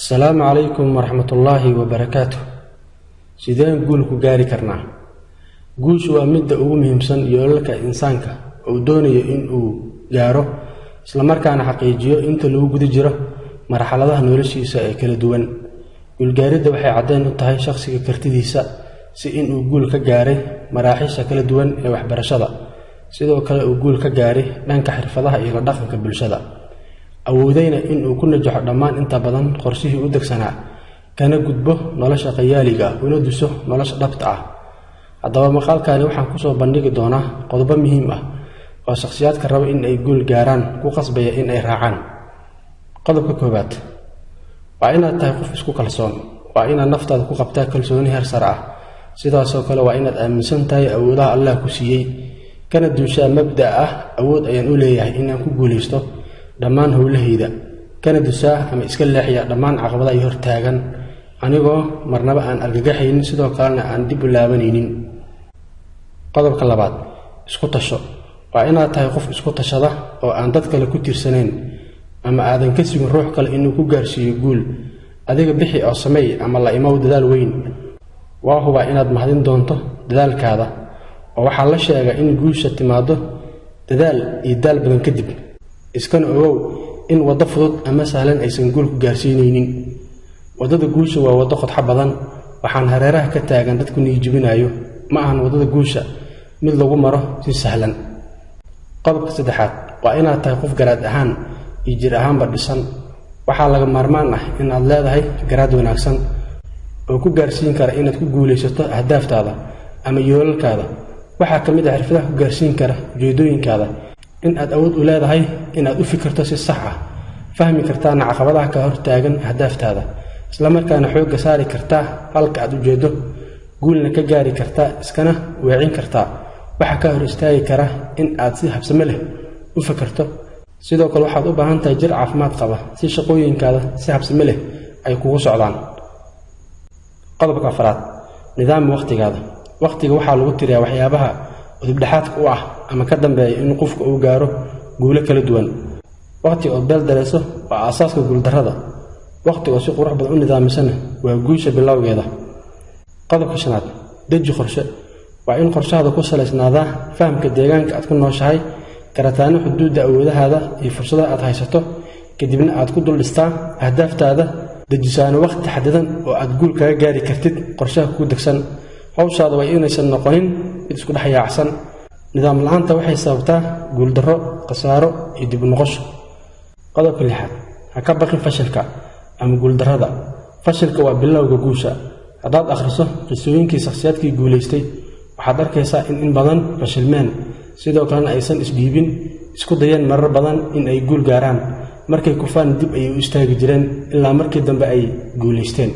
السلام عليكم ورحمة الله وبركاته. سيدان قولكو قاري كرنا قوش وامد مهمسان يولك إنسانك أو دوني إنو قارو سلامركان حقيجيو انت لو قد جرى مرحلة نورشي ساكل دوان والقاري دا وحي عدين انتهي شخصي كرتديسا سي إنو قولك قاري مراحيش كلا دوان يوح برشدا سيدو كلا قولك قاري لانك حرفضها إلى داخلك بالشدا awoodayna in uu ku najaxo dhamaan inta badan qorshihii u degsanaa kana gudbo nolosha qayaaliga una duso nolosha dhabta ah. Haddaba maqaalkaani waxaan ku soo bandhigi doonaa qodobo muhiim ah oo shakhsiyaadka raba in ay guul gaaraan ku qasbaya in ay raacaan. Qodobka koowaad waa inaad tahay qof isku kalsoon, waa inaad naftaada ku qabtaa kalsooni heer sare ah. Sidaasoo kale waa inaad aaminsan tahay awoodaha Allah ku siiyey kana duushaa mabda'a ah awood ayaan u leeyahay inaan ku guuleysto dhammaan howlahayda kana dusaa ama iska leexiya dhammaan caqabadaha ay hortaagan anigoo marnaba aan argagaxaynin sidoo kalena aan dib u laabanaynin. Qodobka labaad isku tasho, waa inaad tahay qof isku tashada oo aan dad kale ku tiirsanayn ama aadan ka sugin ruux kale inuu ku gaarsiiyo guul. Adiga bixi oo sameey ama la imaw dadaal weyn. Waa huba inaad mahadin doonto dadaalkaada oo waxaa la sheegaa in guusha timaado dadaal iyo daal badan kadib. Iskan ogow in wada fudud ama sahlan aysan guul ku gaarsiinaynin. Wadada guusha waa wada qodxa badan, waxaan hareeraha ka taagan dadku niyijibinayo, ma ahan wadada guusha mid lagu maro si sahlan. Qodobka saddexaad waa inaad tahay qof garaad ahaan iyo jir ahaanba dhisan. Waxaa laga maarmaan ah inaad leedahay garaad wanaagsan oo ku gaarsiin kara inaad ku guuleysato ahdaaftaada ama yoolalkaada. Waxaa ka mid ah xirfadaha ku gaarsiin kara ujeedooyinkaada in aad awood u leedahay inaad u fikirto si sax ah, fahmi kartaana caqabadaha ka hortaagan ahdaaftaada, isla markaana xoogga saari kartaa halka aad ujeedo, guulna ka gaari kartaa, iskana weecin kartaa waxa ka hor istaagi kara in aad si habsame leh u fikirto. Sidoo kale waxaad u baahan tahay jir caafimaad qaba si shaqooyinkaada si habsame leh ay kugu socdaan. Qodobka afraad nidaam waqtigaada. Waqtiga waxaa lagu tiriyaa waxyaabaha udubdhaxaadka u ah ama ka dambeeya in qofku uu gaaro guulo kala duwan. Waqti oo beel dareeso waa aasaaska guuldarrada. Waqti oo si qurux badan u nidaamsan waa guusha bilowgeeda. Qodobka shanaad deji qorshe, waa in qorshahaada ku salaysnaadaa fahamka deegaanka aad ku nooshahay, karataana xuduudda awoodahaada iyo fursadaha aad haysato, kadibna aad ku dul dhistaa ahdaaftaada, dejisaana waqti xadidan oo aad guul kaga gaari kartid qorshaha ku degsan. hawshaada waa inaysan noqonin mid isku dhex yaacsan. nidaam la'aanta waxay sababtaa guuldarro, khasaaro iyo dib u noqosho. qodobka lixaad ha ka baqin fashilka ama guuldarrada. fashilka waa bilowga guusha. haddaad akhriso qisooyinkii shakhsiyaadkii guulaystay waxaad arkaysaa in badan fashilmeen, sidoo kalena aysan isdhiibin, isku dayeen marar badan in ay guul gaaraan. markay kufaan dib ayay u istaagi jireen ilaa markii dambe ay guulaysteen.